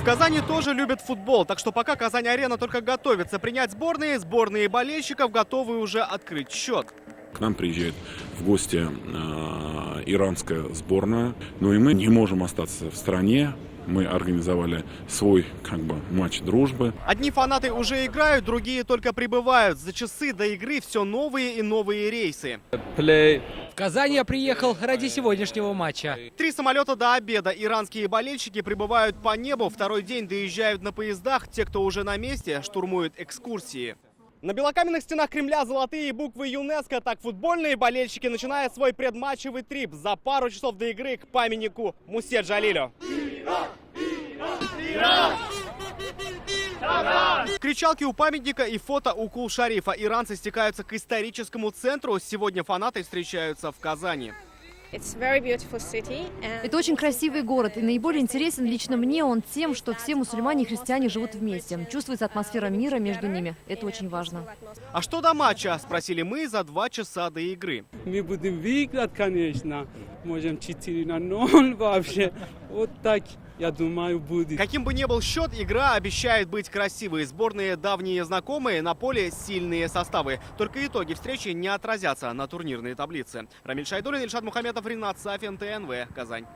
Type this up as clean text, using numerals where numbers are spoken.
В Казани тоже любят футбол, так что пока Казань-Арена только готовится принять сборные болельщиков готовы уже открыть счет. К нам приезжает в гости иранская сборная, но и мы не можем остаться в стране. Мы организовали свой матч дружбы. Одни фанаты уже играют, другие только прибывают. За часы до игры все новые и новые рейсы. В Казань я приехал ради сегодняшнего матча. 3 самолета до обеда. Иранские болельщики прибывают по небу. Второй день доезжают на поездах. Те, кто уже на месте, штурмуют экскурсии. На белокаменных стенах Кремля золотые буквы ЮНЕСКО. Так футбольные болельщики начинают свой предматчевый трип за пару часов до игры к памятнику Мусе Джалилю. Кричалки у памятника и фото у Кул-Шарифа. Иранцы стекаются к историческому центру. Сегодня фанаты встречаются в Казани. Это очень красивый город, и наиболее интересен лично мне он тем, что все мусульмане и христиане живут вместе. Чувствуется атмосфера мира между ними. Это очень важно. А что до матча? Спросили мы за 2 часа до игры. Мы будем выиграть, конечно. Можем 4-0 вообще. Вот так, я думаю, будет. Каким бы ни был счет, игра обещает быть красивой. Сборные давние знакомые, на поле сильные составы. Только итоги встречи не отразятся на турнирной таблице. Рамиль Шайдуллин, Ильшат Мухаметов, Ринат Сафин, ТНВ, Казань.